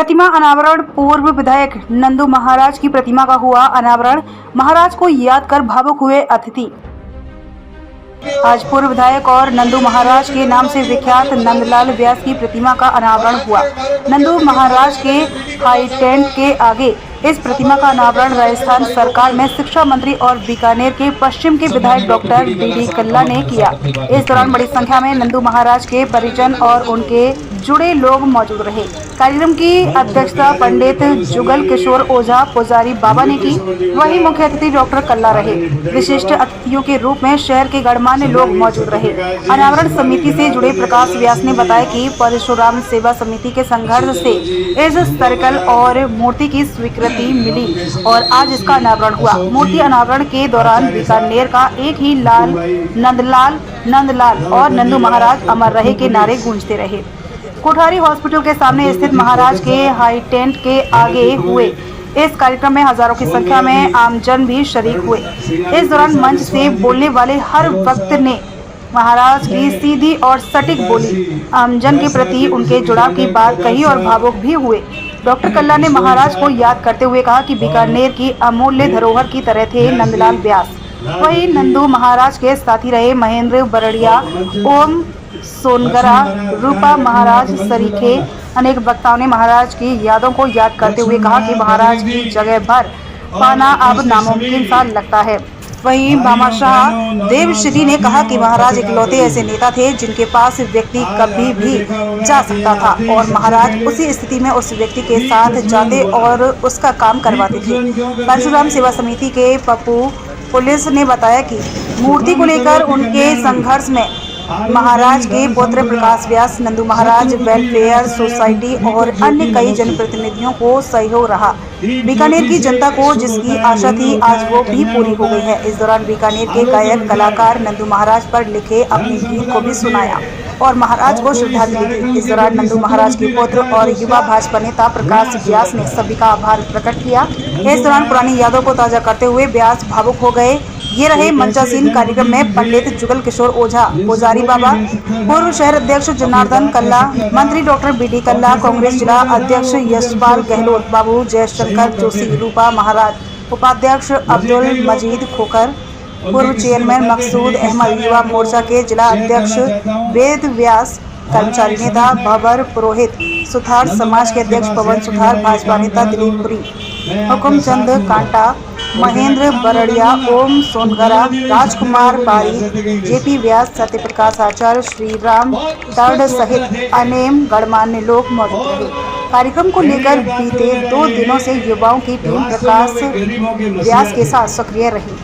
प्रतिमा अनावरण। पूर्व विधायक नंदू महाराज की प्रतिमा का हुआ अनावरण। महाराज को याद कर भावुक हुए अतिथि। आज पूर्व विधायक और नंदू महाराज के नाम से विख्यात नंदलाल व्यास की प्रतिमा का अनावरण हुआ। नंदू महाराज के हाई टेंट के आगे इस प्रतिमा का अनावरण राजस्थान सरकार में शिक्षा मंत्री और बीकानेर के पश्चिम के विधायक डॉक्टर बीडी कल्ला ने किया। इस दौरान बड़ी संख्या में नंदू महाराज के परिजन और उनके जुड़े लोग मौजूद रहे। कार्यक्रम की अध्यक्षता पंडित जुगल किशोर ओझा पुजारी बाबा ने की। वहीं मुख्य अतिथि डॉक्टर कल्ला रहे। विशिष्ट अतिथियों के रूप में शहर के गणमान्य लोग मौजूद रहे। अनावरण समिति से जुड़े प्रकाश व्यास ने बताया कि परशुराम सेवा समिति के संघर्ष से इस सर्कल और मूर्ति की स्वीकृति मिली और आज इसका अनावरण हुआ। मूर्ति अनावरण के दौरान बीकानेर का एक ही लाल नंदलाल और नंदू महाराज अमर रहे के नारे गूंजते रहे। कोठारी हॉस्पिटल के सामने स्थित महाराज के हाई टेंट के आगे हुए इस कार्यक्रम में हजारों की संख्या में आमजन भी शरीक हुए। इस दौरान मंच से बोलने वाले हर वक्त ने महाराज की सीधी और सटीक बोली, आमजन के प्रति उनके जुड़ाव की बात कही और भावुक भी हुए। डॉक्टर कल्ला ने महाराज को याद करते हुए कहा कि बीकानेर की अमूल्य धरोहर की तरह थे नंदलाल व्यास। वहीं नंदू महाराज के साथी रहे महेंद्र बरड़िया, ओम सोनगरा, रूपा महाराज सरीखे। अनेक वक्ताओं ने महाराज की यादों को याद करते हुए कहा कि महाराज की जगह भर पाना अब नामुमकिन सा लगता है। वहीं भामाशाह देवश्री ने कहा कि महाराज इकलौते ऐसे नेता थे जिनके पास व्यक्ति कभी भी जा सकता था और महाराज उसी स्थिति में उस व्यक्ति के साथ जाते और उसका काम करवाते थे। परशुराम सेवा समिति के पप्पू पुलिस ने बताया कि मूर्ति को लेकर उनके संघर्ष में महाराज के पुत्र प्रकाश व्यास, नंदू महाराज वेलफेयर सोसाइटी और अन्य कई जनप्रतिनिधियों को सहयोग रहा। बीकानेर की जनता को जिसकी आशा थी आज वो भी पूरी हो गई है। इस दौरान बीकानेर के गायक कलाकार नंदू महाराज पर लिखे अपने गीत को भी सुनाया और महाराज को श्रद्धांजलि दी। इस दौरान नंदू महाराज के पुत्र और युवा भाजपा नेता प्रकाश व्यास ने सभी का आभार प्रकट किया। इस दौरान पुरानी यादों को ताजा करते हुए व्यास भावुक हो गए। ये रहे मंचासीन। कार्यक्रम में पंडित जुगल किशोर ओझा, पुजारी बाबा, पूर्व शहर अध्यक्ष जनार्दन कल्ला, मंत्री डॉक्टर बीडी कल्ला, कांग्रेस जिला अध्यक्ष यशपाल गहलोत, बाबू जयशंकर जोशी, रूपा महाराज, उपाध्यक्ष अब्दुल मजीद खोकर, पूर्व चेयरमैन मकसूद अहमद, युवा मोर्चा के जिला अध्यक्ष वेद व्यास, कर्मचारी नेता भवर पुरोहित, सुथार समाज के अध्यक्ष पवन सुथार, भाजपा नेता दिलीप पुरी, हुकुमचंद कांटा, महेंद्र बरड़िया, ओम सोनगरा, राजकुमार बारी, जेपी व्यास, सत्यप्रकाश आचार्य, श्रीराम तर्ड सहित अनेक गणमान्य लोग मौजूद रहे। कार्यक्रम को लेकर बीते 2 दिनों से युवाओं की टीम प्रकाश व्यास के साथ सक्रिय रही,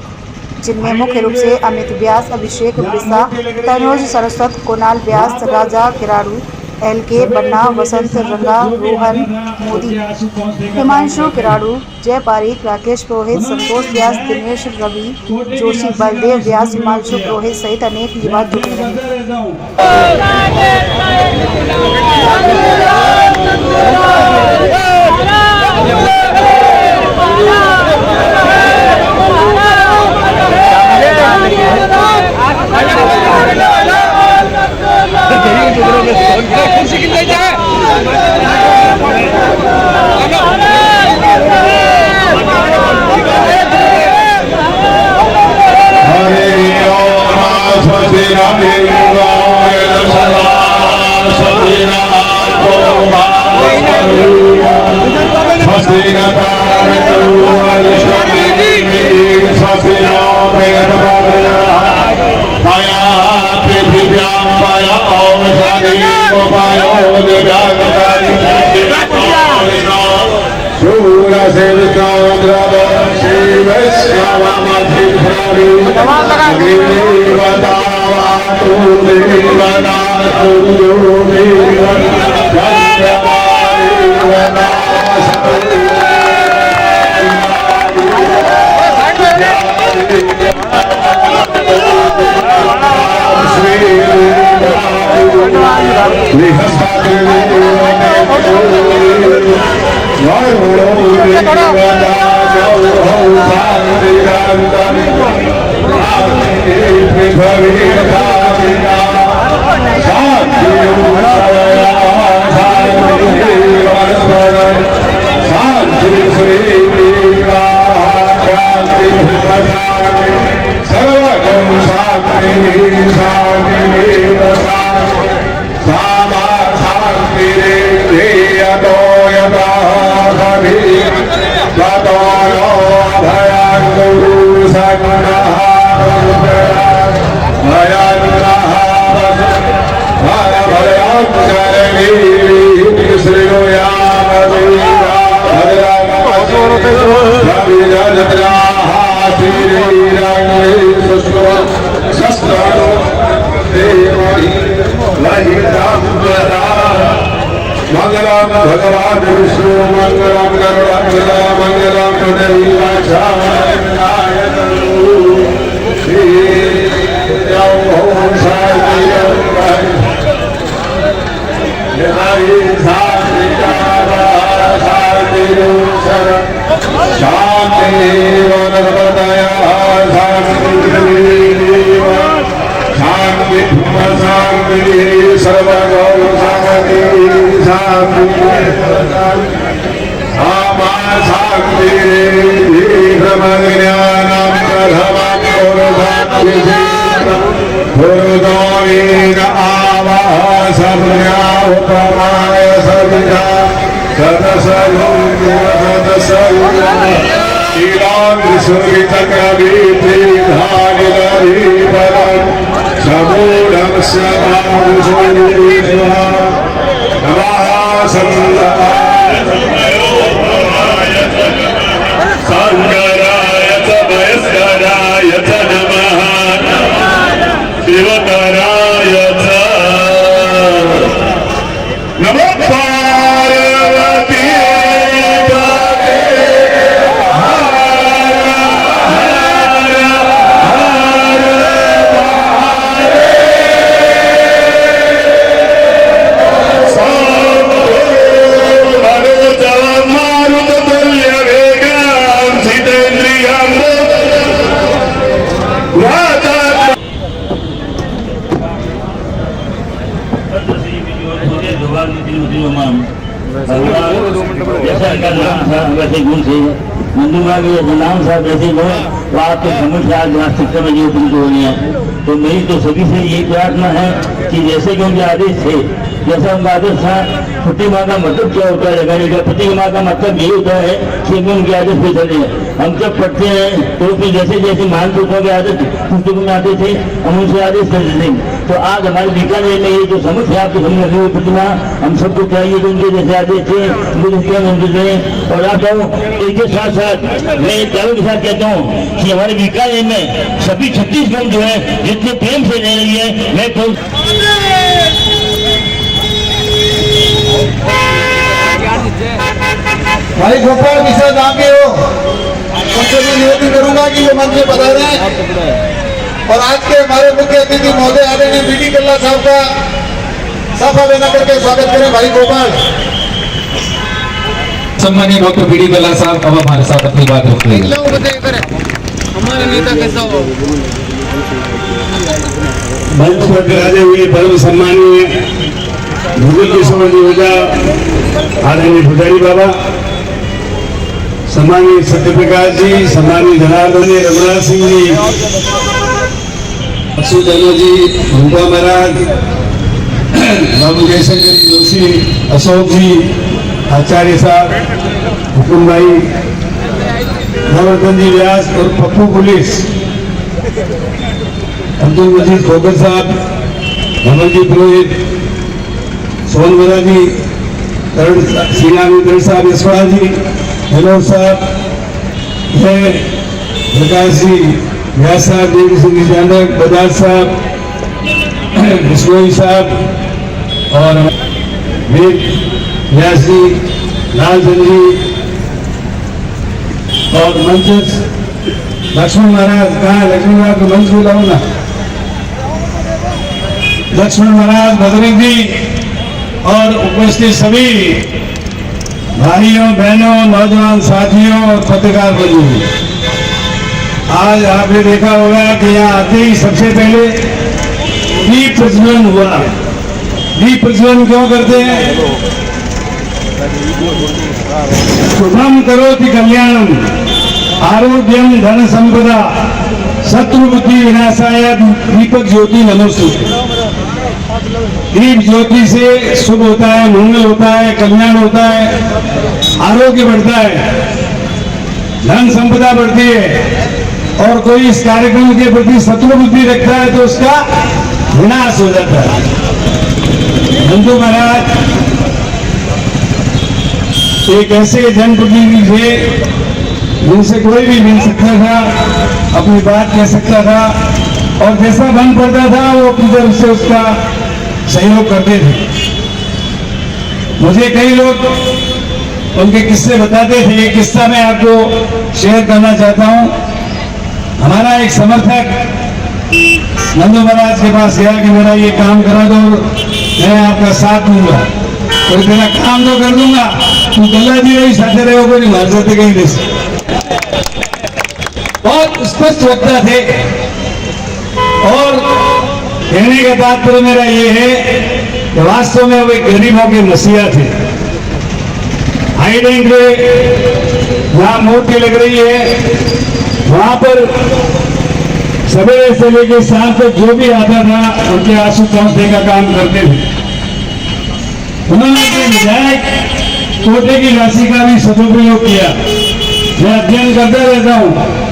जिनमें मुख्य रूप से अमित व्यास, अभिषेक बिस्सा, तनुज सरस्वत, कुणाल व्यास, राजा किराड़ू, LK बन्ना, वसंत रंगा, रोहन मोदी, हिमांशु किराड़ू, जय पारीक, राकेश पुरोहित, संतोष व्यास, दिनेश रवि जोशी, बलदेव व्यास, हिमांशु पुरोहित सहित अनेक युवा जुटे रहे। Hare मंगलम भगवान विष्णु मंगलम गरुड़ध्वज मंगलम पुंडरीकाक्षाय श्री ओम शांति शांति शांति सर्वगौ शांति शांति ब्रह्मज्ञानम प्रथमं पुरुषोमीन आवासम्या उपमाय सविता शीलांग्रिसुरितकवीतिधानिलधीपरं समूढं स्यामुषुरीश्वर नमः संगराय च वयस्कराय च नमः शिवतराय च नमः पार्वती वैसे गुण से नंदुमा के नाम साहब जैसे लोग तो आपके समझ से आज वास्तविकता में ये तुमको होनी है। तो मेरी तो सभी से ये प्रार्थना है कि जैसे कि उनके आदेश थे, जैसा उनका आदेश था, पुट्टी माँ का मतलब क्या होता है लगाने का, पुट्टी माँ का मतलब ये होता है कि हम उनके आदेश पे चले। हम जब पढ़ते हैं तो उसमें जैसे जैसे महापुरुषों के आदेश पुस्तकों में आते थे हम उनसे आदेश करते थे। तो आज हमारे बीकानेर में ये जो समझ है आपको समझ लगी हुई प्रतिमा, हम सबको चाहिए कि उनके जैसे आदेश थे उनके और आप एक के साथ साथ मैं एक दावे के साथ कहता हूँ कि हमारे बीकानेर में सभी छत्तीसगढ़ जो है जितने प्रेम से रह रही है, मैं तो भाई गोपाल किसान आगे हो, उनसे मैं निवेदन करूंगा कि वो मंच में पधारे और आज के हमारे मुख्य अतिथि महोदय आदरणीय बीडी कल्ला साहब का साफा लेना करके स्वागत करें। भाई गोपाल सम्मानीय डॉक्टर बीडी कल्ला साहब अब हमारे साथ अपनी बात रखेंगे। हमारा नेता कैसा हो? मंच पर विराजे हुए परम सम्मानीय भूगोल किशोर जी ओझा आदरणीय पुजारी बाबा, सम्मानीय सत्यप्रकाश जी, सम्मानीय जनार्दन रघुनाथ सिंह जी, अक्षुधर्म जी, रूपा महाराज, बाबू जयशंकर जोशी, अशोक जी, आचार्य साहब, हुकुम भाई, नवरतन जी व्यास और पप्पू पुलिस, अब्दुल मजीद खोकर साहब, धमलजी पुरोहित, सोनवरा जी, श्रीनामी साहब, यशवाल जी, हेलो साहब, प्रकाश जी, व्यास साहब, देवी सिंह जानक, बजाज साहब, बिश्नोई साहब और वेद व्यास जी, लालचंद जी और मंच लक्ष्मण महाराज, कहाँ लक्ष्मण महाराज को मंच बुलाओ ना, लक्ष्मण महाराज, बजरंग जी और उपस्थित सभी भाइयों बहनों नौजवान साथियों और पत्रकार बंधुओं, आज आपने देखा होगा कि यहाँ आते ही सबसे पहले दीप प्रज्वलन हुआ। दीप प्रज्वलन क्यों करते हैं? शुभम करोति कल्याणम आरोग्यम धन संपदा शत्रुबुद्धि विनाशाय दीपक ज्योति नमोस्तुते। दीप ज्योति से शुभ होता है, मंगल होता है, कल्याण होता है, आरोग्य बढ़ता है, धन संपदा बढ़ती है। और कोई इस कार्यक्रम के प्रति शत्रु बुद्धि रखता है तो उसका विनाश हो जाता है। नंदू महाराज एक ऐसे जनप्रतिनिधि थे जिनसे कोई भी मिल सकता था, अपनी बात कह सकता था, और जैसा बन पड़ता था वो अपनी तरफ से उसका सहयोग करते थे। मुझे कई लोग उनके किस्से बताते थे। ये किस्सा मैं आपको शेयर करना चाहता हूँ। हमारा एक समर्थक नंदू महाराज के पास गया कि मेरा ये काम करा दो, मैं आपका साथ दूंगा। तो तेरा काम तो कर दूंगा, तू गला जी रही साथे रहे हो नहीं मार सकते कहीं देश। बहुत स्पष्ट वक्ता थे। और कहने का तात्पर्य मेरा ये है कि वास्तव में वो एक गरीबों के मसीहा थे। हाईडेंग जहां मूर्ति लग रही है वहां पर सवेरे से लेकर शाम तक जो भी आता था उनके आंसू पहुंचने का काम करते थे। उन्होंने अपने विधायक कोटे की राशि का भी सदुपयोग किया। मैं अध्ययन करता रहता हूँ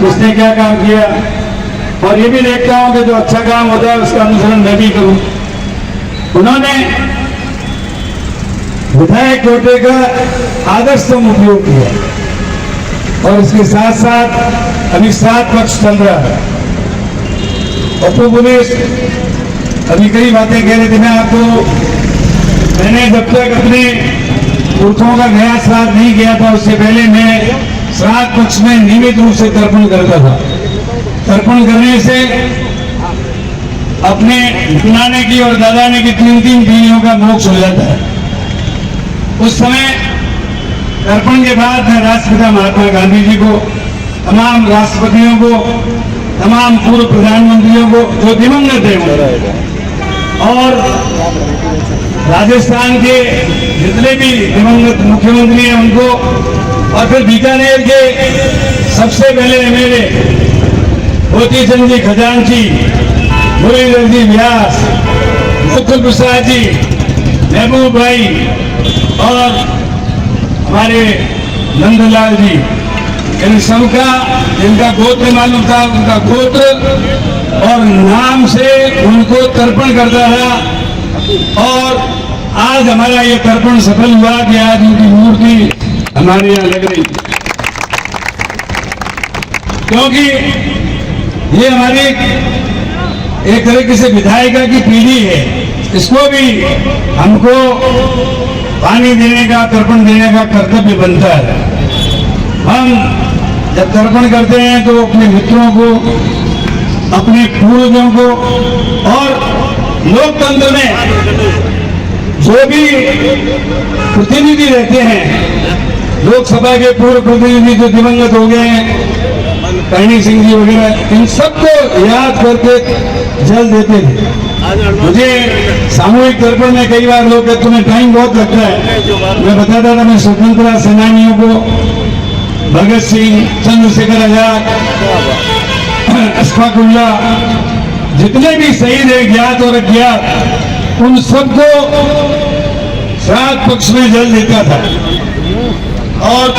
उसने क्या काम किया, और ये भी देखता हूँ कि जो अच्छा काम होता है उसका अनुसरण मैं भी करूँ। उन्होंने विधायक कोटे का आदर्शतम उपयोग किया। और इसके साथ साथ अभी 7 पक्ष चल रहा है। अपू पुलिस अभी कई बातें कह रहे थे। मैंने जब तक अपने पुरखों का नया श्राद्ध नहीं किया था उससे पहले मैं श्राद्ध पक्ष में नियमित रूप से तर्पण करता था। तर्पण करने से अपने नाने की और दादाने की 3-3 पीढ़ियों का मोक्ष हो जाता है। उस समय तर्पण के बाद मैं राष्ट्रपिता महात्मा गांधी जी को, तमाम राष्ट्रपतियों को, तमाम पूर्व प्रधानमंत्रियों को जो दिवंगत है, और राजस्थान के जितने भी दिवंगत मुख्यमंत्री हैं उनको, और फिर बीकानेर के सबसे पहले एमएलए मोती चंद जी खजांची, मुरलीधर जी व्यास, मुकुल प्रसाद जी, महबूब भाई, और हमारे नंदलाल जी, इन सबका जिनका गोत्र मालूम था उनका गोत्र और नाम से उनको तर्पण करता था। और आज हमारा ये तर्पण सफल हुआ कि आज उनकी मूर्ति हमारे यहाँ लग रही, क्योंकि ये हमारी एक तरीके से विधायिका की पीढ़ी है। इसको भी हमको पानी देने का, तर्पण देने का कर्तव्य बनता है। हम जब तर्पण करते हैं तो अपने मित्रों को, अपने पूर्वजों को, और लोकतंत्र में जो भी प्रतिनिधि रहते हैं, लोकसभा के पूर्व प्रतिनिधि जो दिवंगत हो गए हैं, कहनी सिंह जी वगैरह, इन सबको याद करके जल देते थे। मुझे सामूहिक तर्पण में कई बार लोग कहते तुम्हें टाइम बहुत लगता है। मैं बताता था, मैं स्वतंत्रता सेनानियों को, भगत सिंह, चंद्रशेखर आजाद, अशफाक उल्लाह, जितने भी शहीद हैं ज्ञात और अज्ञात, उन सबको श्राद्ध पक्ष में जल देता था। और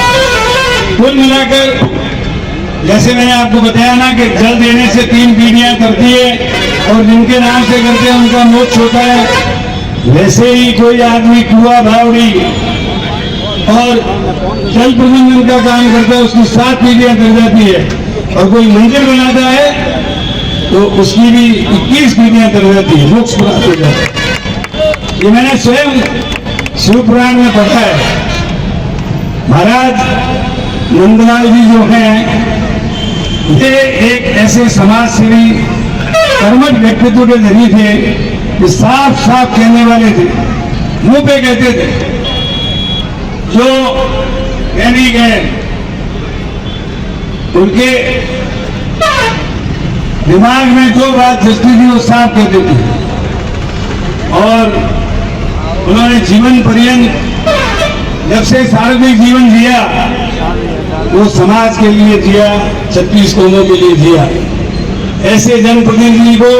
कुल मिलाकर जैसे मैंने आपको बताया ना कि जल देने से 3 पीढ़ियां करती है, और जिनके नाम से करते हैं उनका मोक्ष होता है। वैसे ही कोई आदमी कुआं, बावड़ी और जल प्रबंधन का काम करता है, उसकी 7 पीढ़ियां कर जाती है। और कोई मंदिर बनाता है तो उसकी भी 21 पीढ़ियां कर जाती है, मोक्ष प्राप्त हो जाता है। ये मैंने स्वयं शिव पुराण में पढ़ा है। महाराज नंदलाल जी जो हैं, ये एक ऐसे समाज सेवी कर्मठ व्यक्तित्व के जरिए थे कि साफ साफ कहने वाले थे, मुंह पे कहते थे, जो कहने गए उनके दिमाग में जो बात जचती थी वो साफ कहते थे। और उन्होंने जीवन पर्यंत जब से सार्वजनिक जीवन जिया वो समाज के लिए जिया, 36 कौमों के लिए जिया। ऐसे जनप्रतिनिधि को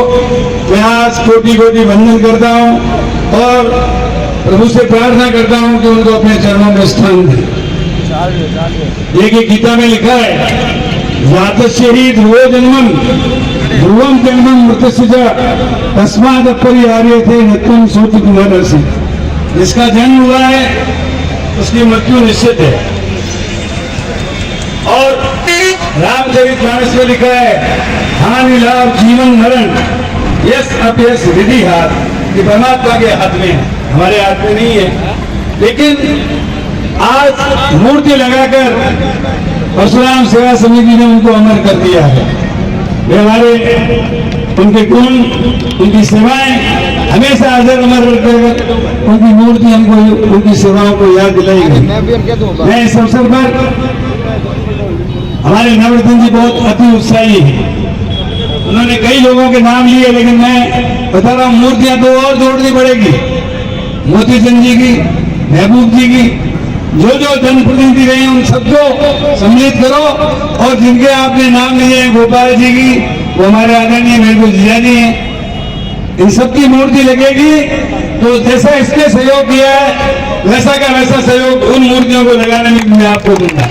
मैं आज कोटि कोटि वंदन करता हूं और प्रभु से प्रार्थना करता हूं कि उनको अपने चरणों में स्थान दे। देखिए गीता में लिखा है, जातस्य ही ध्रुवो जन्मम ध्रुवम जन्मम मृतस्य च तस्माद अपरिहार्यते नत्वं सूति पुनर्वसि। जिसका जन्म हुआ है उसकी मृत्यु निश्चित है। और रामचरितमानस में लिखा है, हानि लाभ जीवन मरण यस अपयस विधि हाथ। ये परमात्मा के हाथ में है, हमारे हाथ में नहीं है। लेकिन आज मूर्ति लगाकर परशुराम सेवा समिति ने उनको अमर कर दिया है। वे हमारे उनके गुण, उनकी सेवाएं हमेशा अजर अमर रहकर उनकी मूर्ति हमको उनकी सेवाओं को याद दिलाएगी। मैं इस अवसर पर हमारे नवरत्न जी बहुत अति उत्साही हैं। उन्होंने कई लोगों के नाम लिए, लेकिन मैं बता रहा हूँ मूर्तियां तो और जोड़नी पड़ेगी। मोती चंद जी की, महबूब जी की, जो जो जनप्रतिनिधि रहे हैं उन सबको सम्मिलित करो। और जिनके आपने नाम लिए हैं, गोपाल जी की, वो हमारे आदरणीय महबूब जीजा जी हैं, इन सबकी मूर्ति लगेगी। तो जैसा इसने सहयोग किया है वैसा का वैसा सहयोग उन मूर्तियों को लगाने में मैं आपको दूंगा।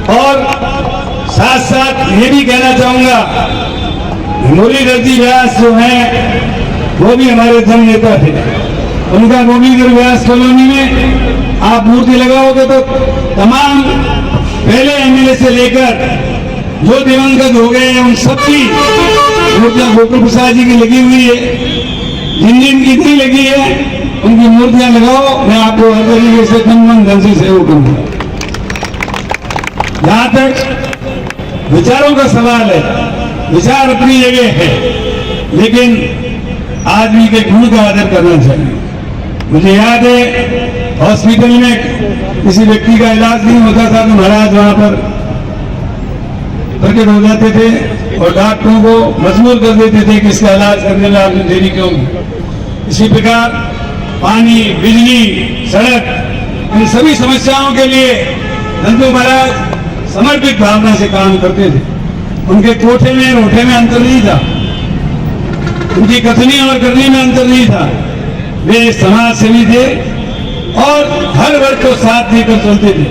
और साथ साथ ये भी कहना चाहूंगा, मुरलीधर जी व्यास जो हैं वो भी हमारे जन नेता थे। उनका मुरलीधर व्यास कॉलोनी में आप मूर्ति लगाओगे तो तमाम पहले एमएलए से लेकर जो दिवंगत हो गए हैं उन सबकी मूर्तियां गोकुल प्रसाद जी की लगी हुई है। जिन जिन की नहीं लगी है उनकी मूर्तियां लगाओ। मैं आपको हर तरीके से तन मन धन से सहयोग करूंगा। जहां तक विचारों का सवाल है, विचार अपनी जगह है, लेकिन आदमी के गुण का आदर करना चाहिए। मुझे याद है हॉस्पिटल में किसी व्यक्ति का इलाज नहीं होता था तो महाराज वहां पर प्रकट हो जाते थे और डॉक्टरों को मजबूर कर देते थे कि इसका इलाज करने में आपने देरी क्यों की। इसी प्रकार पानी, बिजली, सड़क, इन सभी समस्याओं के लिए नंदू महाराज समर्पित भावना से काम करते थे। उनके कोठे में रोठे में अंतर नहीं था, उनकी कथनी और करनी में अंतर नहीं था। वे समाज सेवी थे और हर वर्ग को साथ देकर चलते थे।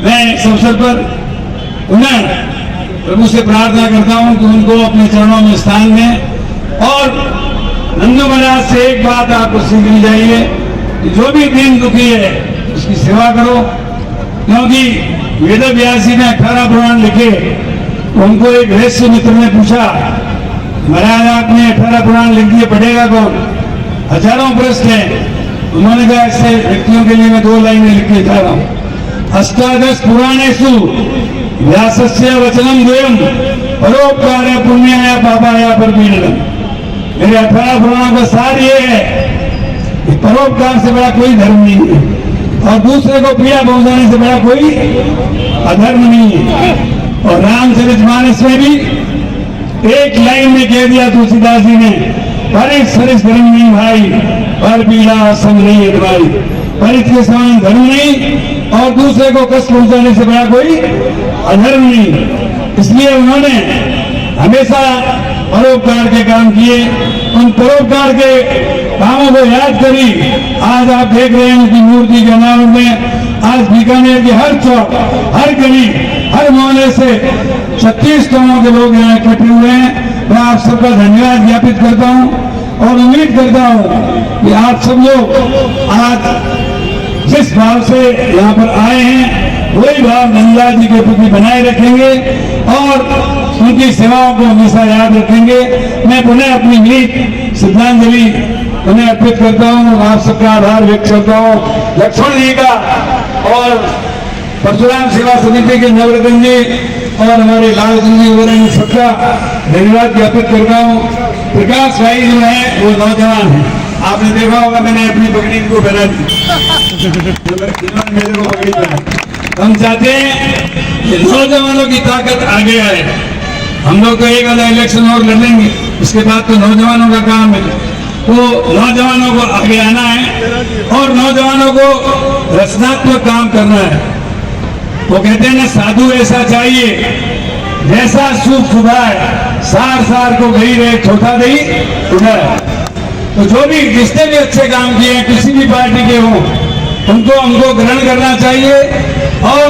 मैं इस अवसर पर पुनः प्रभु से प्रार्थना करता हूं कि उनको अपने चरणों में स्थान दें। और नंदू महाराज से एक बात आपको सीख ली जाइए कि जो भी दीन दुखी है उसकी सेवा करो। क्योंकि वेद व्यास जी ने 18 पुराण लिखे, उनको एक रहस्य मित्र ने पूछा, महाराज आपने 18 पुराण लिख दिए, पढ़ेगा कौन? हजारों प्रश्न हैं। उन्होंने कहा ऐसे व्यक्तियों के लिए मैं 2 लाइनें लिख के जा रहा हूं। अष्टादश पुराणेषु व्यासस्य वचनम द्वयम परोपकार पुण्याय पापाय परपीडनम। मेरे 18 पुराणों का सार ये है कि परोपकार से बड़ा कोई धर्म नहीं है और दूसरे को पीड़ा पहुंचाने से बड़ा कोई अधर्म नहीं है। और रामचरितमानस में भी एक लाइन में कह दिया तुलसीदास जी ने, परित सरिस धर्म नहीं भाई, पर पीड़ा संग नहीं है तुम्हारी। परित के समान धर्म नहीं और दूसरे को कष्ट पहुंचाने से बड़ा कोई अधर्म नहीं। इसलिए उन्होंने हमेशा परोपकार के काम किए। उन परोपकार के कामों को याद करी आज आप देख रहे हैं उनकी मूर्ति के अनावरण में आज बीकानेर के हर चौक, हर गली, हर मोहल्ले से 36 गांवों के लोग यहाँ इकट्ठे हुए हैं। मैं आप सबका धन्यवाद ज्ञापित करता हूँ और उम्मीद करता हूँ कि आप सब लोग आज जिस भाव से यहाँ पर आए हैं वही भाव नंदलाल जी के प्रति बनाए रखेंगे और उनकी सेवाओं को हमेशा याद रखेंगे। मैं पुनः अपनी मीत श्रद्धांजलि उन्हें अर्पित करता हूँ। आप सबका आभार व्यक्त करता हूँ। लक्ष्मण जी का और परशुराम सेवा समिति के नवरत्न जी और हमारे लालचंद जी वगैरह इन सबका धन्यवाद ज्ञापित करता हूँ। प्रकाश भाई जो है वो नौजवान है, आपने देखा होगा मैंने अपनी पगड़ी को पहना दी, इन्होंने मेरे को पगड़ी पहना। हम चाहते हैं कि नौजवानों की ताकत आगे आए। हम लोग तो एक आधा इलेक्शन और लड़ेंगे, उसके बाद तो नौजवानों का काम है। तो नौजवानों को आगे आना है और नौजवानों को रचनात्मक काम करना है। वो कहते हैं ना, साधु ऐसा चाहिए जैसा सूप सुधाए, सार सार को गई रहे छोटा दही उड़ाए। तो जो भी जिसने भी अच्छे काम किए हैं, किसी भी पार्टी के हों, उनको हमको ग्रहण करना चाहिए और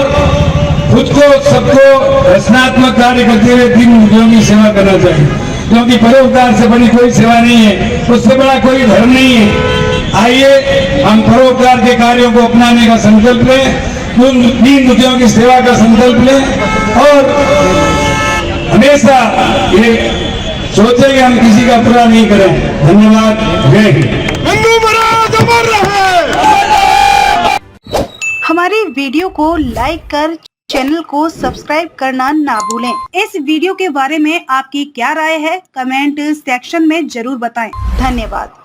खुद को सबको रचनात्मक कार्य करते हुए दीन दुखियों की सेवा करना चाहिए, क्योंकि परोपकार से बड़ी कोई सेवा नहीं है, उससे बड़ा कोई धर्म नहीं है। आइए हम परोपकार के कार्यों को अपनाने का संकल्प लें, दीन दुखियों की सेवा का संकल्प लें और हमेशा ये सोचे कि हम किसी का बुरा नहीं करें। धन्यवाद। जय हिंद। हमारी वीडियो को लाइक कर चैनल को सब्सक्राइब करना ना भूलें। इस वीडियो के बारे में आपकी क्या राय है, कमेंट सेक्शन में जरूर बताएं। धन्यवाद।